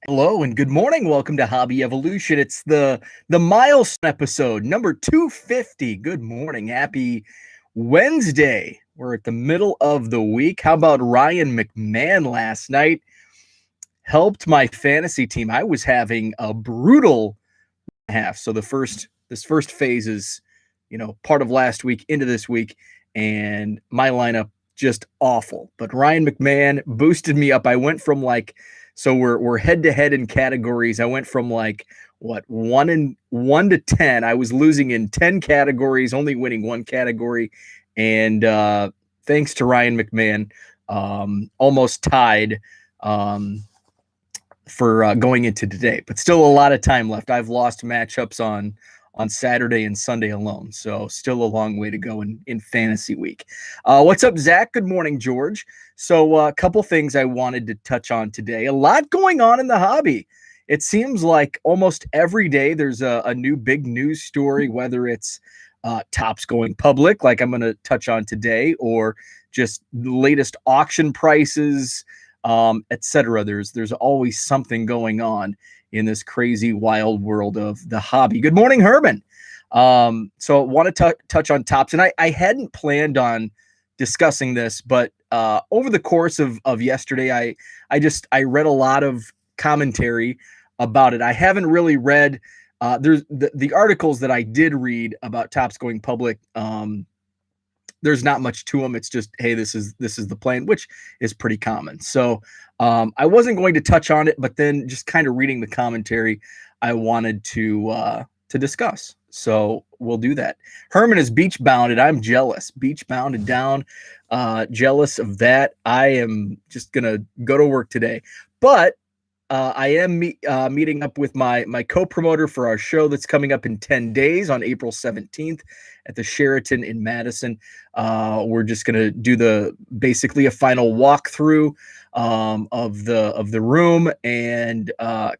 Hello and good morning. Welcome to Hobby Evolution. It's the milestone episode number 250. Good morning. Happy Wednesday. We're at the middle of the week. How about Ryan McMahon last night? Helped my fantasy team. I was having a brutal half. So this first phase is, part of last week into this week, and my lineup just awful. But Ryan McMahon boosted me up. I went from so we're head to head in categories. I went from what 1 to 10. I was losing in 10 categories, only winning one category, and thanks to Ryan McMahon, almost tied. For going into today, but still a lot of time left. I've lost matchups on Saturday and Sunday alone, so still a long way to go in fantasy week. What's up, Zach? Good morning, George. So a couple things I wanted to touch on today. A lot going on in the hobby. It seems like almost every day there's a new big news story, whether it's tops going public, like I'm going to touch on today, or just the latest auction prices, etc. There's always something going on in this crazy, wild world of the hobby. Good morning, Herman. So I want to touch on tops, and I hadn't planned on discussing this, but over the course of yesterday, I read a lot of commentary about it. I haven't really read there's the articles that I did read about tops going public. There's not much to them. It's just, hey, this is the plan, which is pretty common. So I wasn't going to touch on it, but then just kind of reading the commentary, I wanted to discuss. So we'll do that. Herman is beach bounded. I'm jealous. Beach bounded down. Jealous of that. I am just gonna go to work today, but I am meeting up with my co-promoter for our show that's coming up in 10 days on April 17th at the Sheraton in Madison. We're just going to do basically a final walkthrough of the room and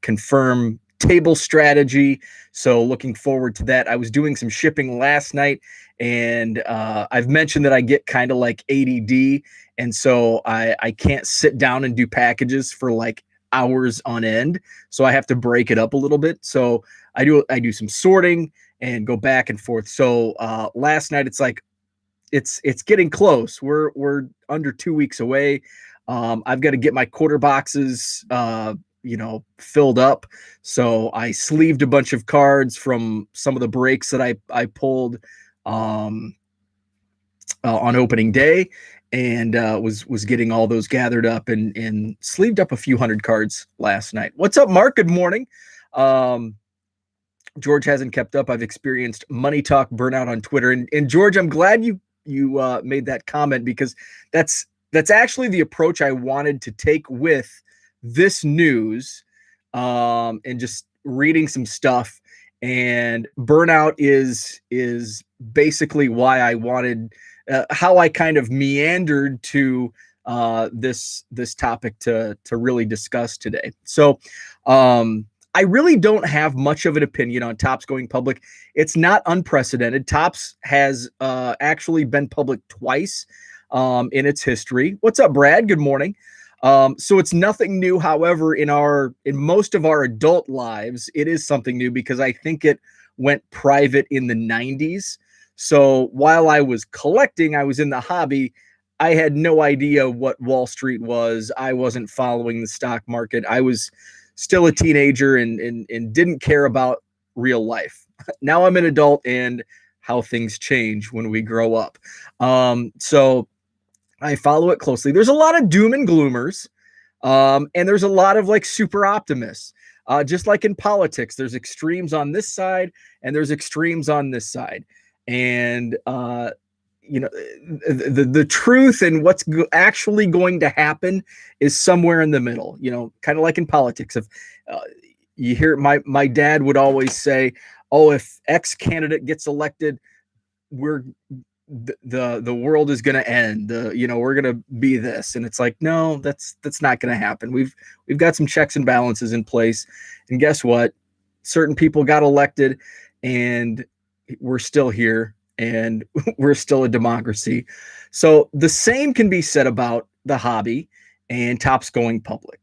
confirm table strategy. So looking forward to that. I was doing some shipping last night, and I've mentioned that I get kind of like ADD, and so I can't sit down and do packages for like hours on end, so I have to break it up a little bit. So I do some sorting and go back and forth. So last night it's like it's getting close. We're under 2 weeks away. I've got to get my quarter boxes filled up. So I sleeved a bunch of cards from some of the breaks that I pulled on opening day, and was getting all those gathered up and sleeved up a few hundred cards last night. What's up, Mark? Good morning. George hasn't kept up. I've experienced money talk burnout on Twitter, and George, I'm glad you made that comment, because that's actually the approach I wanted to take with this news, and just reading some stuff. And burnout is basically why I wanted. How I kind of meandered to this topic to really discuss today. So I really don't have much of an opinion on tops going public. It's not unprecedented. Tops has actually been public twice in its history. What's up, Brad? Good morning. So it's nothing new. However, in most of our adult lives, it is something new, because I think it went private in the 90s. So while I was collecting, I was in the hobby, I had no idea what Wall Street was. I wasn't following the stock market. I was still a teenager and didn't care about real life. Now I'm an adult, and how things change when we grow up. So I follow it closely. There's a lot of doom and gloomers, and there's a lot of like super optimists. Just like in politics, there's extremes on this side and there's extremes on this side. And the truth and what's actually going to happen is somewhere in the middle. Kind of like in politics. If you hear my dad would always say, "Oh, if X candidate gets elected, the world is going to end. We're going to be this." And it's like, no, that's not going to happen. We've got some checks and balances in place, and guess what? Certain people got elected, and we're still here, and we're still a democracy. So the same can be said about the hobby and tops going public.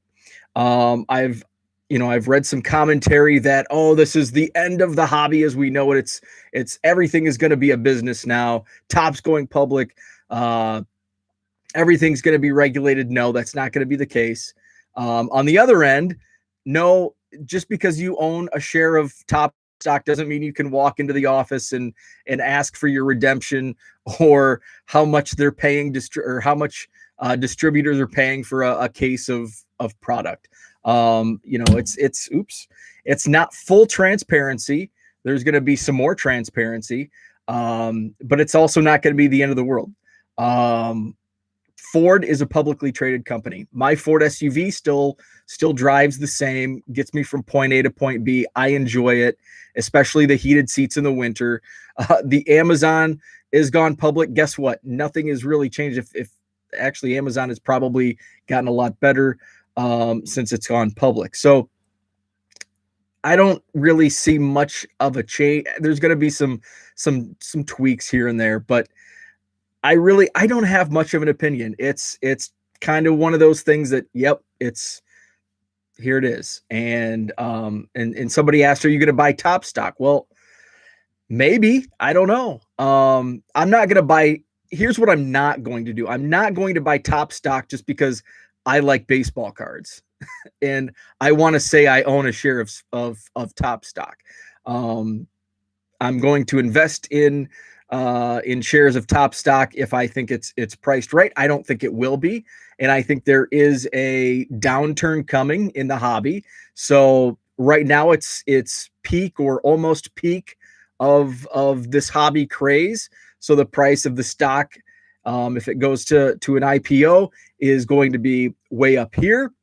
I've I've read some commentary that, oh, this is the end of the hobby as we know it. It's everything is going to be a business now. Topps going public. Everything's going to be regulated. No, that's not going to be the case. On the other end, no, just because you own a share of Top stock doesn't mean you can walk into the office and ask for your redemption, or how much they're paying or how much distributors are paying for a case of product. It's not full transparency. There's going to be some more transparency, but it's also not going to be the end of the world. Ford is a publicly traded company. My Ford SUV still drives the same, gets me from point A to point B. I enjoy it, especially the heated seats in the winter. The Amazon is gone public. Guess what? Nothing has really changed. If actually Amazon has probably gotten a lot better since it's gone public. So I don't really see much of a change. There's going to be some tweaks here and there, but I don't have much of an opinion. It's kind of one of those things that, yep, here it is. And somebody asked, are you going to buy Top stock? Well, maybe, I don't know. I'm not going to buy. Here's what I'm not going to do. I'm not going to buy Top stock just because I like baseball cards and I want to say I own a share of Top stock. I'm going to invest in shares of Top stock if I think it's priced right. I don't think it will be, and I think there is a downturn coming in the hobby. So right now it's peak or almost peak of this hobby craze. So the price of the stock, if it goes to an IPO, is going to be way up here,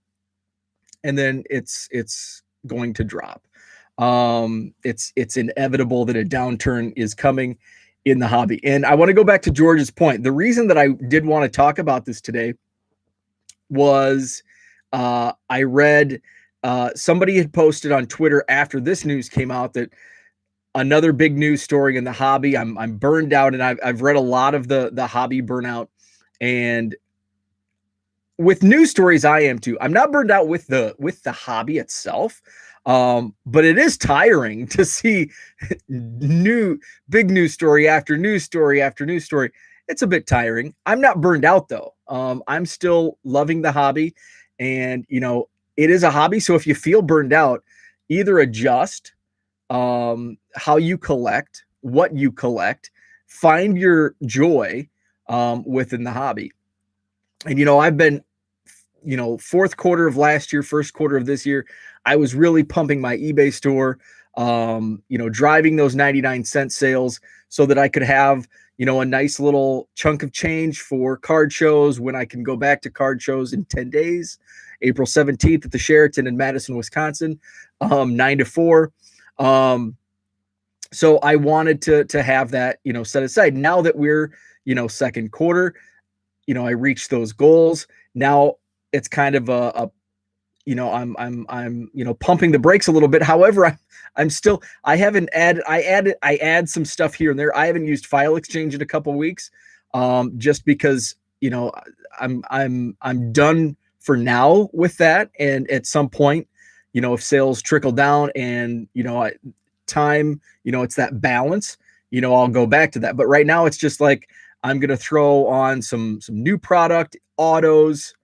and then it's going to drop. It's inevitable that a downturn is coming in the hobby. And I want to go back to George's point. The reason that I did want to talk about this today was I read somebody had posted on Twitter after this news came out that another big news story in the hobby. I'm burned out, and I've read a lot of the hobby burnout, and with news stories I am too. I'm not burned out with the hobby itself. But it is tiring to see big news story after news story after news story. It's a bit tiring. I'm not burned out though. I'm still loving the hobby, and it is a hobby. So if you feel burned out, either adjust how you collect, what you collect, find your joy within the hobby. And I've been fourth quarter of last year, first quarter of this year, I was really pumping my eBay store, driving those 99-cent sales so that I could have, a nice little chunk of change for card shows when I can go back to card shows in 10 days, April 17th at the Sheraton in Madison, Wisconsin, 9 to 4. So I wanted to have that, set aside. Now that we're, second quarter, I reached those goals. Now it's kind of I'm pumping the brakes a little bit. However, I add some stuff here and there. I haven't used File Exchange in a couple of weeks, just because I'm done for now with that. And at some point, if sales trickle down and it's that balance, I'll go back to that. But right now it's just like I'm gonna throw on some new product, autos,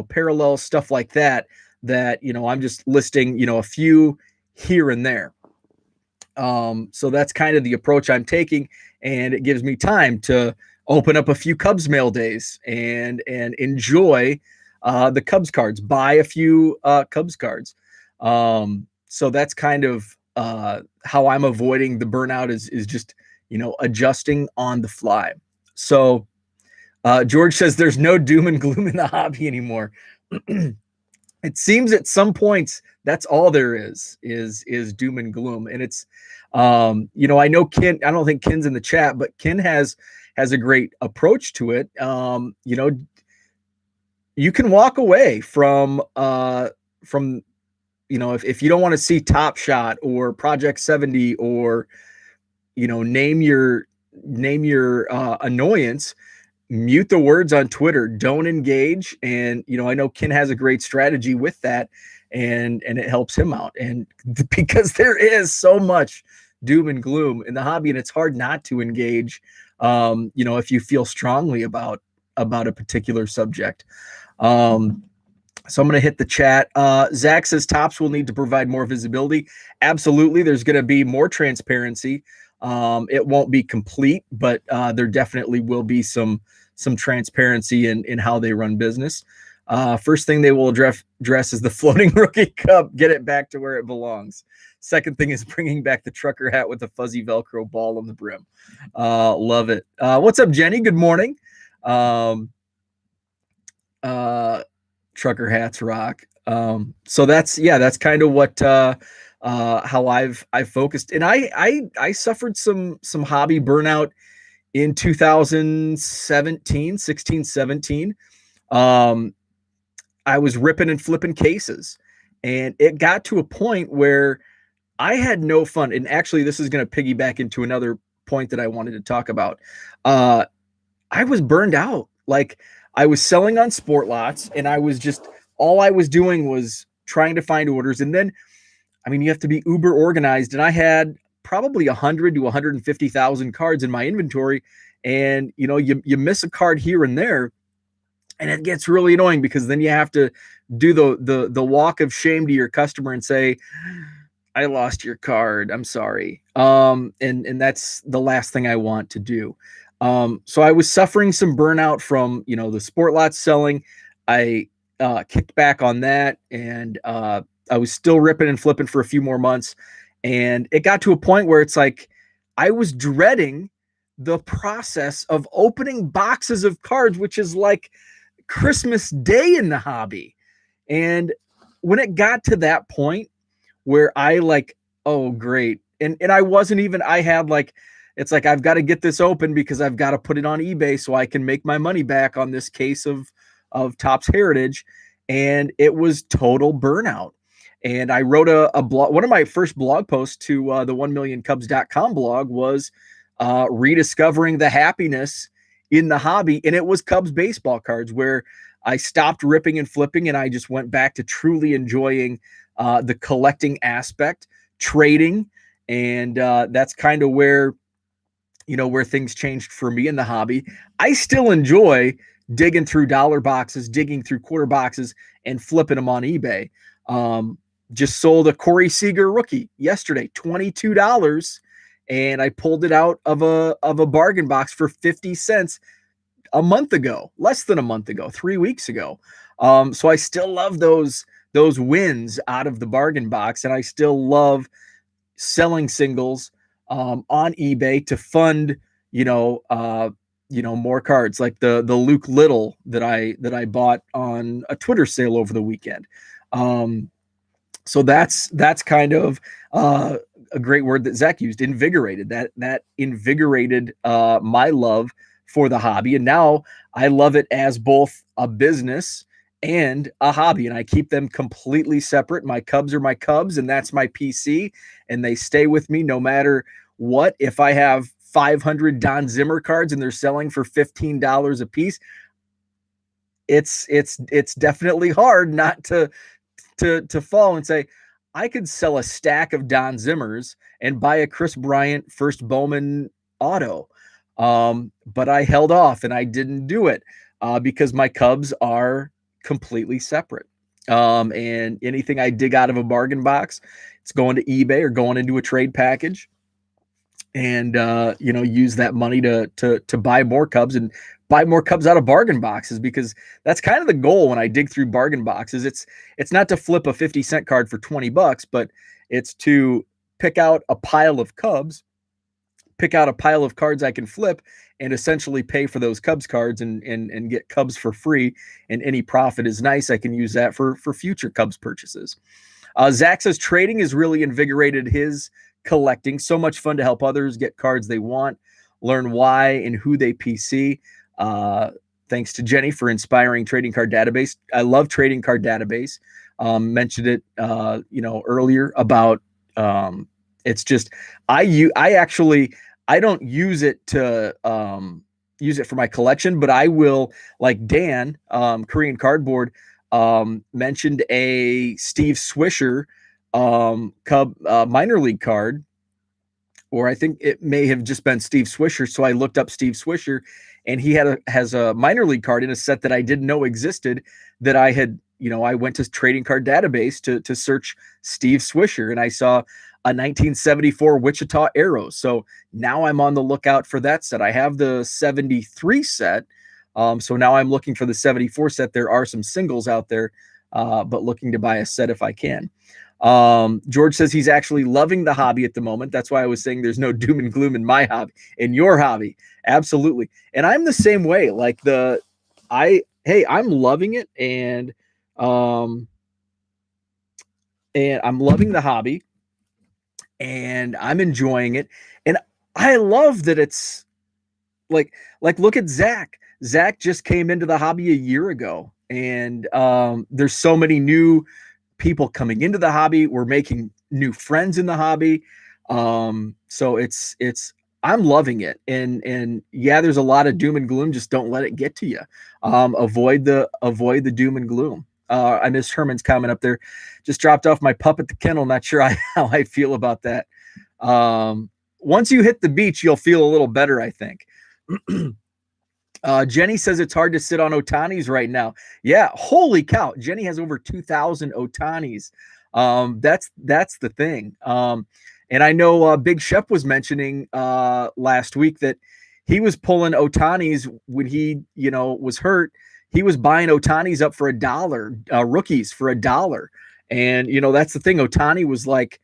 parallel stuff like that I'm just listing, a few here and there. So that's kind of the approach I'm taking, and it gives me time to open up a few Cubs mail days and enjoy the Cubs cards, buy a few Cubs cards. So that's kind of how I'm avoiding the burnout is just, adjusting on the fly. So George says there's no doom and gloom in the hobby anymore. It seems at some points that's all there is doom and gloom. And it's, I know Ken, I don't think Ken's in the chat, but Ken has a great approach to it. You can walk away from, if you don't want to see Top Shot or Project 70 or, name your annoyance, mute the words on Twitter. Don't engage. And, I know Ken has a great strategy with that, and it helps him out. And because there is so much doom and gloom in the hobby, and it's hard not to engage, if you feel strongly about a particular subject. So I'm going to hit the chat. Zach says Topps will need to provide more visibility. Absolutely. There's going to be more transparency. It won't be complete, but there definitely will be some transparency in how they run business. First thing they will address is the floating rookie cup. Get it back to where it belongs. Second thing is bringing back the trucker hat with the fuzzy Velcro ball on the brim. Love it. What's up, Jenny? Good morning. Trucker hats rock. So that's kind of what how I've focused. And I suffered some hobby burnout in 2017, 16, 17. I was ripping and flipping cases, and it got to a point where I had no fun. And actually, this is going to piggyback into another point that I wanted to talk about. I was burned out. Like, I was selling on sport lots, and all I was doing was trying to find orders. And then, you have to be uber organized. And I had probably 100 to 150,000 cards in my inventory. And, you miss a card here and there, and it gets really annoying, because then you have to do the walk of shame to your customer and say, I lost your card. I'm sorry. And that's the last thing I want to do. So I was suffering some burnout from, the sport lot selling. I kicked back on that, and I was still ripping and flipping for a few more months. And it got to a point where it's like, I was dreading the process of opening boxes of cards, which is like Christmas Day in the hobby. And when it got to that point where I oh, great. And I wasn't even, I had it's like, I've got to get this open because I've got to put it on eBay so I can make my money back on this case of Topps Heritage. And it was total burnout. And I wrote a blog. One of my first blog posts to the 1millioncubs.com blog was rediscovering the happiness in the hobby. And it was Cubs baseball cards, where I stopped ripping and flipping, and I just went back to truly enjoying the collecting aspect, trading. And that's kind of where things changed for me in the hobby. I still enjoy digging through dollar boxes, digging through quarter boxes, and flipping them on eBay. Just sold a Corey Seager rookie yesterday, $22, and I pulled it out of a bargain box for 50 cents less than a month ago, 3 weeks ago. So I still love those wins out of the bargain box, and I still love selling singles on eBay to fund more cards, like the Luke Little that I bought on a Twitter sale over the weekend. So that's kind of a great word that Zach used, invigorated. That invigorated my love for the hobby, and now I love it as both a business and a hobby, and I keep them completely separate. My Cubs are my Cubs, and that's my PC, and they stay with me no matter what. If I have 500 Don Zimmer cards and they're selling for $15 a piece, it's definitely hard not to fall and say, I could sell a stack of Don Zimmers and buy a Chris Bryant first Bowman auto. But I held off, and I didn't do it because my Cubs are completely separate. And anything I dig out of a bargain box, it's going to eBay or going into a trade package, and use that money to buy more Cubs and buy more Cubs out of bargain boxes, because that's kind of the goal when I dig through bargain boxes. It's not to flip a 50-cent card for $20, but it's to pick out a pile of Cubs, pick out a pile of cards I can flip, and essentially pay for those Cubs cards and get Cubs for free. And any profit is nice. I can use that for future Cubs purchases. Zach says trading has really invigorated his collecting. So much fun to help others get cards they want, learn why and who they PC. Thanks to Jenny for inspiring Trading Card Database. I love Trading Card Database. Mentioned it, earlier about, it's just, I don't use it to use it for my collection, but I will, like Dan, Korean Cardboard, mentioned a Steve Swisher Cub minor league card, or I think it may have just been Steve Swisher. So I looked up Steve Swisher, and he has a minor league card in a set that I didn't know existed. That I had, I went to Trading Card Database to search Steve Swisher, and I saw a 1974 Wichita Arrows. So now I'm on the lookout for that set. I have the 73 set. So now I'm looking for the 74 set. There are some singles out there, but looking to buy a set if I can. George says he's actually loving the hobby at the moment. That's why I was saying there's no doom and gloom in my hobby, in your hobby. Absolutely. And I'm the same way. Like I'm loving it. And I'm loving the hobby, and I'm enjoying it. And I love that it's like, look at Zach. Zach just came into the hobby a year ago, and there's so many new people coming into the hobby. We're making new friends in the hobby. So I'm loving it. And yeah, there's a lot of doom and gloom. Just don't let it get to you. Avoid the doom and gloom. I missed Herman's comment up there. Just dropped off my pup at the kennel. Not sure how I feel about that. Once you hit the beach, you'll feel a little better, I think. Jenny says it's hard to sit on Otanis right now. Yeah, holy cow. Jenny has over 2,000 Otanis. That's the thing. And I know Big Shep was mentioning last week that he was pulling Otanis when he, was hurt. He was buying Otanis up for $1, rookies for $1. And, that's the thing. Otani was like,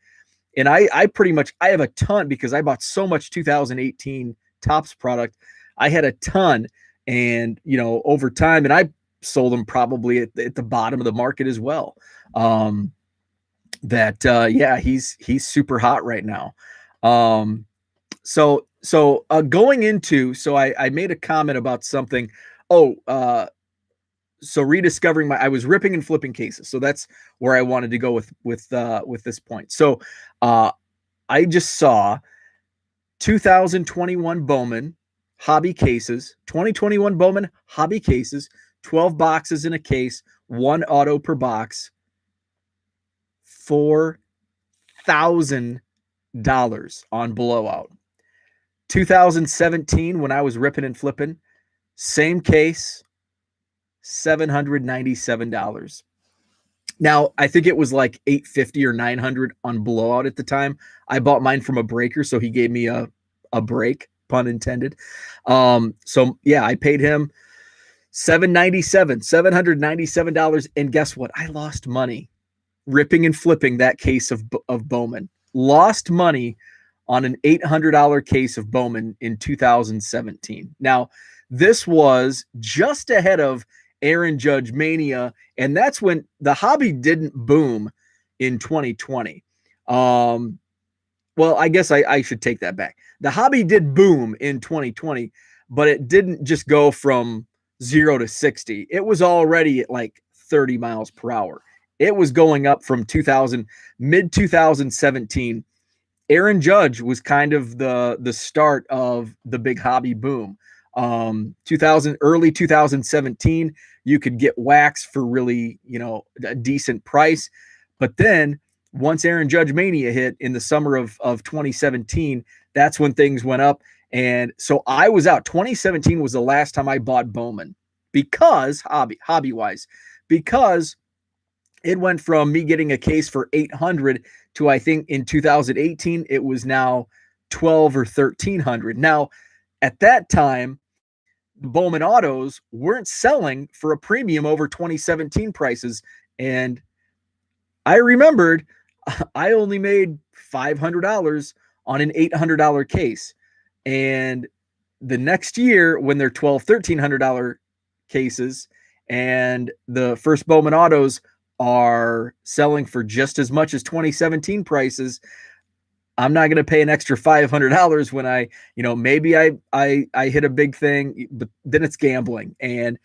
and I have a ton because I bought so much 2018 Topps product. I had a ton. And, over time, and I sold them probably at the bottom of the market as well. He's super hot right now. So going into, I made a comment about something. So rediscovering I was ripping and flipping cases. So that's where I wanted to go with this point. So, I just saw 2021 Bowman hobby cases, 2021 Bowman hobby cases, 12 boxes in a case, 1 auto per box, $4,000 on blowout. 2017, when I was ripping and flipping, same case, $797. Now, I think it was like $850 or $900 on blowout at the time. I bought mine from a breaker, so he gave me a break, pun intended. So yeah, I paid him $797. And guess what? I lost money ripping and flipping that case of Bowman. Lost money on an $800 case of Bowman in 2017. Now, this was just ahead of Aaron Judge Mania, and that's when the hobby didn't boom in 2020. Well, I guess I should take that back. The hobby did boom in 2020, but it didn't just go from 0 to 60. It was already at like 30 miles per hour. It was going up from mid 2017. Aaron Judge was kind of the start of the big hobby boom. Early 2017, you could get wax for really, a decent price. But then once Aaron Judge Mania hit in the summer of 2017, that's when things went up. And so I was out. 2017 was the last time I bought Bowman because hobby wise, because it went from me getting a case for $800 to, I think in 2018, it was now $1,200 or $1,300. Now, at that time, the Bowman autos weren't selling for a premium over 2017 prices. And I remembered I only made $500 on an $800 case. And the next year, when they're $1,200, $1,300 cases, and the first Bowman autos are selling for just as much as 2017 prices, I'm not going to pay an extra $500 when maybe I hit a big thing, but then it's gambling. And,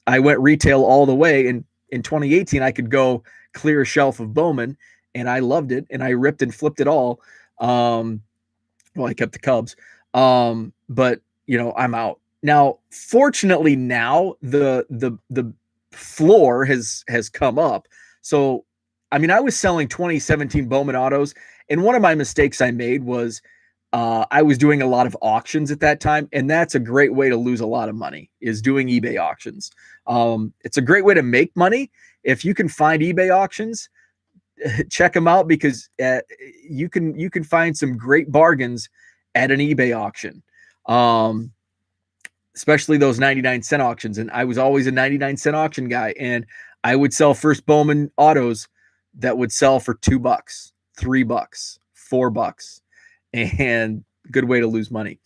I went retail all the way. And in 2018, I could go clear a shelf of Bowman, and I loved it. And I ripped and flipped it all. Well, I kept the Cubs. But I'm out. Now, fortunately, now the floor has come up. So, I mean, I was selling 2017 Bowman autos, and one of my mistakes I made was I was doing a lot of auctions at that time, and that's a great way to lose a lot of money, is doing eBay auctions. It's a great way to make money if you can find eBay auctions. Check them out, because you can find some great bargains at an eBay auction. Especially those 99-cent auctions. And I was always a 99-cent auction guy. And I would sell First Bowman autos that would sell for $2, $3, $4, and good way to lose money.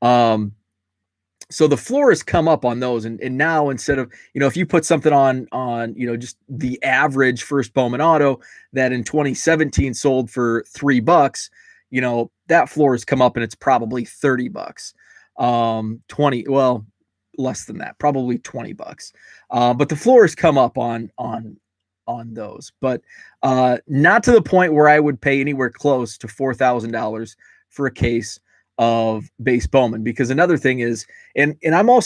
So the floor has come up on those. And now, instead of, if you put something on, just the average First Bowman auto that in 2017 sold for $3, that floor has come up and it's probably $30. 20, well, less than that, probably $20. But the floor has come up on those, but not to the point where I would pay anywhere close to $4,000 for a case of base Bowman. Because another thing is, and I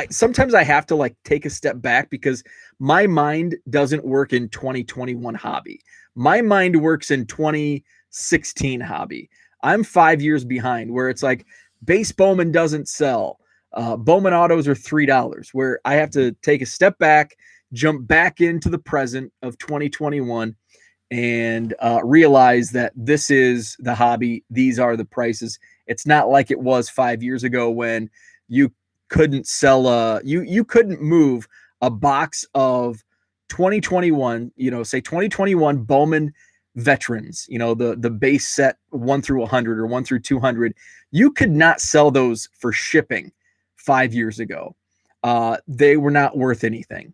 sometimes I have to like take a step back, because my mind doesn't work in 2021 hobby. My mind works in 2016 hobby. I'm 5 years behind, where it's like, base Bowman doesn't sell. Bowman autos are $3, where I have to take a step back, jump back into the present of 2021, and realize that this is the hobby. These are the prices. It's not like it was 5 years ago, when you couldn't sell you couldn't move a box of 2021, say 2021 Bowman veterans, the base set 1 through 100 or 1 through 200. You could not sell those for shipping 5 years ago. They were not worth anything.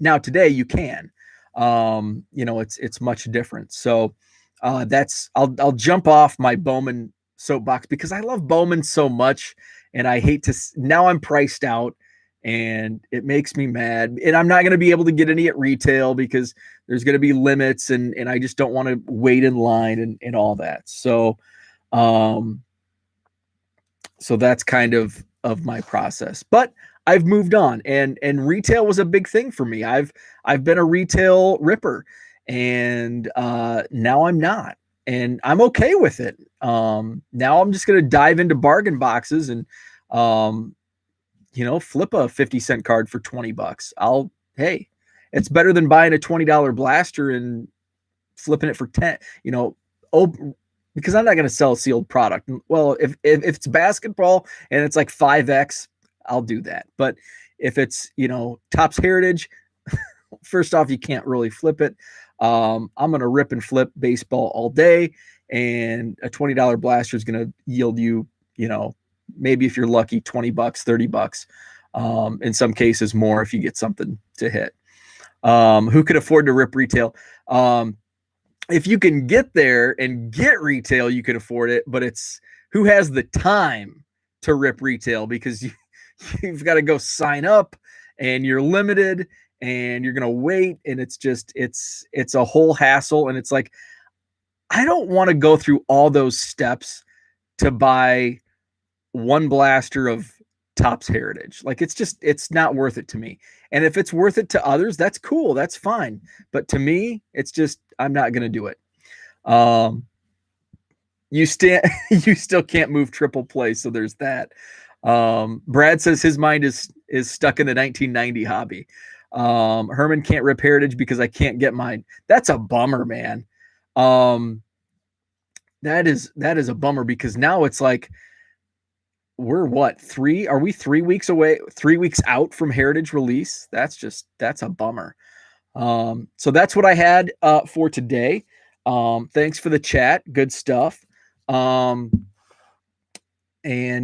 Now today you can. It's much different. So I'll jump off my Bowman soapbox, because I love Bowman so much, and I hate to, now I'm priced out, and it makes me mad. And I'm not going to be able to get any at retail, because there's going to be limits, and I just don't want to wait in line and all that. So, so that's kind of my process, but I've moved on, and retail was a big thing for me. I've been a retail ripper, and now I'm not, and I'm okay with it. Now I'm just going to dive into bargain boxes and, flip a 50-cent card for $20. Hey, it's better than buying a $20 blaster and flipping it for 10, because I'm not going to sell a sealed product. Well, if it's basketball and it's like 5X, I'll do that. But if it's, Topps Heritage, first off, you can't really flip it. I'm going to rip and flip baseball all day, and a $20 blaster is going to yield you, maybe if you're lucky, $20, $30, in some cases more if you get something to hit. Who could afford to rip retail? If you can get there and get retail, you can afford it, but it's who has the time to rip retail, because you've got to go sign up, and you're limited, and you're going to wait. And it's a whole hassle. And it's like, I don't want to go through all those steps to buy one blaster of Topps Heritage. Like, it's not worth it to me. And if it's worth it to others, that's cool. That's fine. But to me, it's just, I'm not going to do it. You still can't move triple play. So there's that. Brad says his mind is stuck in the 1990 hobby. Herman can't rip Heritage because I can't get mine. That's a bummer, man. That is a bummer, because now it's like, we're are we 3 weeks away, 3 weeks out from Heritage release? That's a bummer. So that's what I had for today. Thanks for the chat. Good stuff. And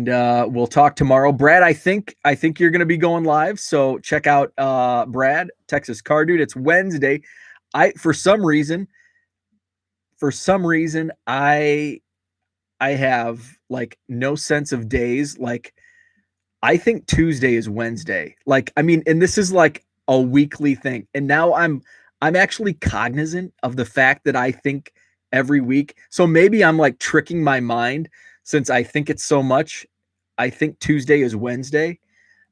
we'll talk tomorrow. Brad, I think you're going to be going live. So check out Brad, Texas Car Dude. It's Wednesday. For some reason, I have like no sense of days. Like, I think Tuesday is Wednesday. Like, I mean, and this is like a weekly thing. And now I'm actually cognizant of the fact that I think every week. So maybe I'm like tricking my mind, since I think it's so much, I think Tuesday is Wednesday.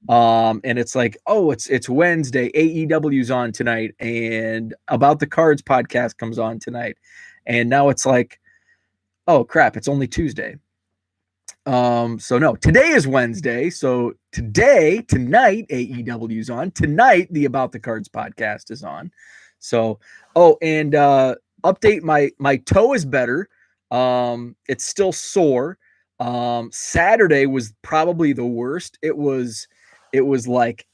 And it's like, oh, it's Wednesday. AEW's on tonight, and About the Cards podcast comes on tonight, and now it's like, oh crap, it's only Tuesday. So no, today is Wednesday. So tonight, AEW's on. Tonight, the About the Cards podcast is on. So, oh, and update, my toe is better. It's still sore. Saturday was probably the worst. It was like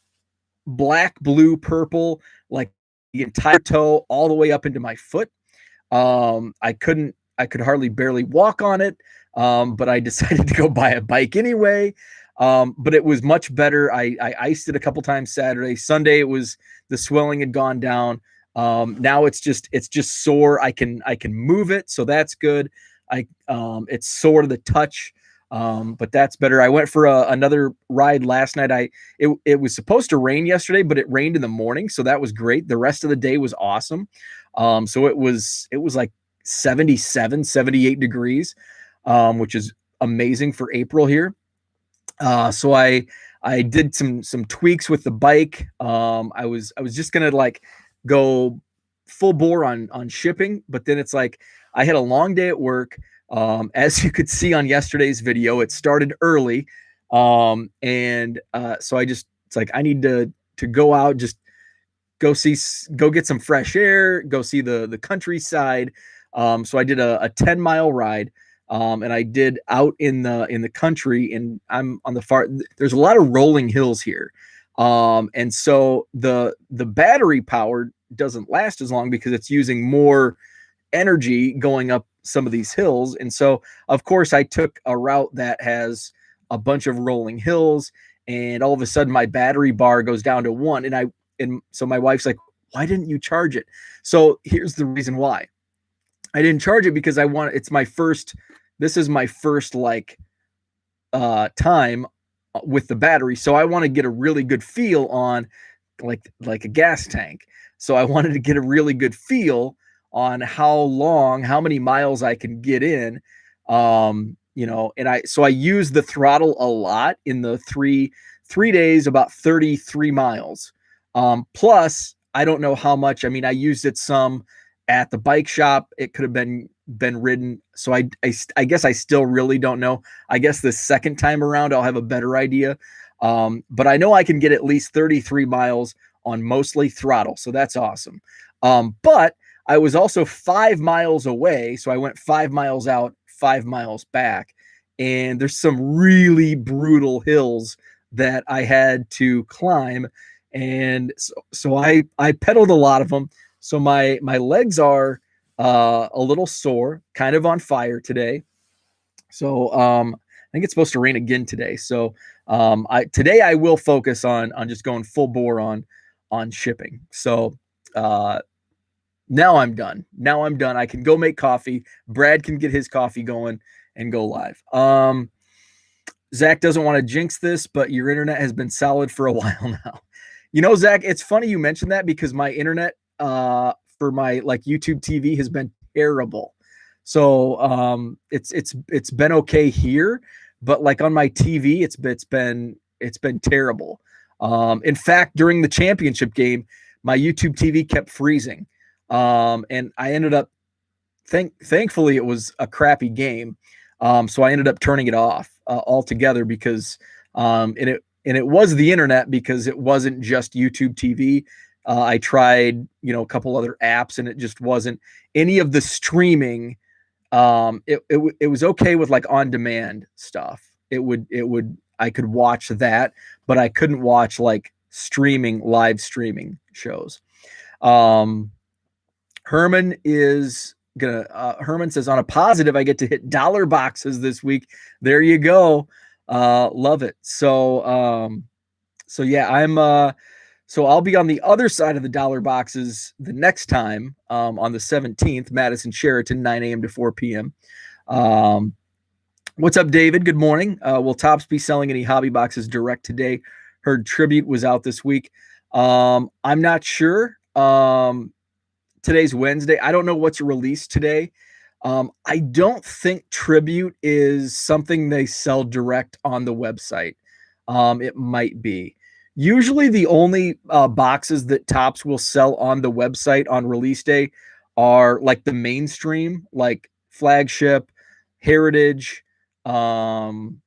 black, blue, purple, like the entire toe all the way up into my foot. I could hardly barely walk on it. But I decided to go buy a bike anyway. But it was much better. I iced it a couple times Saturday. Sunday, the swelling had gone down. Now it's just sore. I can move it, so that's good. It's sore to the touch, but that's better. I went for another ride last night. It was supposed to rain yesterday, but it rained in the morning, so that was great. The rest of the day was awesome. So it was like 77, 78 degrees, which is amazing for April here. So I did some tweaks with the bike. I was just gonna like go full bore on shipping, but then it's like I had a long day at work. As you could see on yesterday's video, it started early. So it's like I need to go out, just go get some fresh air, go see the countryside. So I did a 10-mile ride. And I did out in the country, and I'm on the far. There's a lot of rolling hills here, and so the battery power doesn't last as long because it's using more energy going up some of these hills. And so, of course, I took a route that has a bunch of rolling hills, and all of a sudden my battery bar goes down to 1, and so my wife's like, "Why didn't you charge it?" So here's the reason why. I didn't charge it because this is my first like time with the battery. So I want to get a really good feel on like a gas tank. So I wanted to get a really good feel on how many miles I can get in. And I used the throttle a lot in the three days, about 33 miles. Plus I don't know how much. I mean, I used it some at the bike shop. It could have been ridden. So I guess I still really don't know. I guess the second time around I'll have a better idea. But I know I can get at least 33 miles on mostly throttle. So that's awesome. But I was also 5 miles away. So I went 5 miles out, 5 miles back. And there's some really brutal hills that I had to climb. And so I pedaled a lot of them. So my legs are a little sore, kind of on fire today. So I think it's supposed to rain again today. So today I will focus on just going full bore on shipping. So now I'm done. I can go make coffee. Brad can get his coffee going and go live. Zach doesn't want to jinx this, but your internet has been solid for a while now. You know, Zach, it's funny you mentioned that because my internet for my like YouTube TV has been terrible. So it's been okay here, but like on my TV, it's been terrible. In fact, during the championship game, my YouTube TV kept freezing. And I ended up thankfully it was a crappy game. So I ended up turning it off altogether because and it was the internet because it wasn't just YouTube TV. I tried, a couple other apps and it just wasn't any of the streaming. It was okay with like on demand stuff. I could watch that, but I couldn't watch like live streaming shows. Herman says, on a positive, I get to hit dollar boxes this week. There you go. Love it. So yeah, so I'll be on the other side of the dollar boxes the next time, on the 17th, Madison Sheraton, 9 a.m. to 4 p.m. What's up, David? Good morning. Will Topps be selling any hobby boxes direct today? Heard Tribute was out this week. I'm not sure. Today's Wednesday. I don't know what's released today. I don't think Tribute is something they sell direct on the website. It might be. Usually, the only boxes that Topps will sell on the website on release day are like the mainstream, like Flagship, Heritage, um,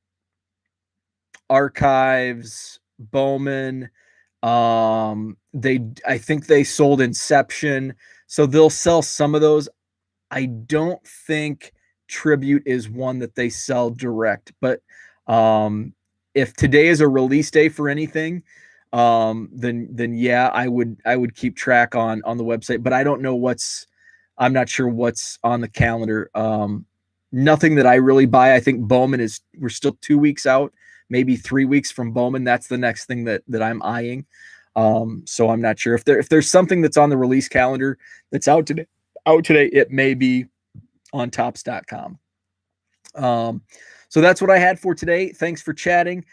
Archives, Bowman. I think they sold Inception, so they'll sell some of those. I don't think Tribute is one that they sell direct, but if today is a release day for anything, then yeah, I would keep track on the website, but I don't know I'm not sure what's on the calendar. Nothing that I really buy. I think Bowman we're still 2 weeks out, maybe 3 weeks from Bowman. That's the next thing that I'm eyeing. So I'm not sure if there's something that's on the release calendar that's out today, it may be on Topps.com. So that's what I had for today. Thanks for chatting.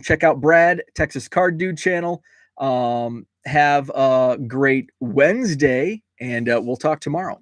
Check out Brad, Texas Card Dude channel. Have a great Wednesday, and we'll talk tomorrow.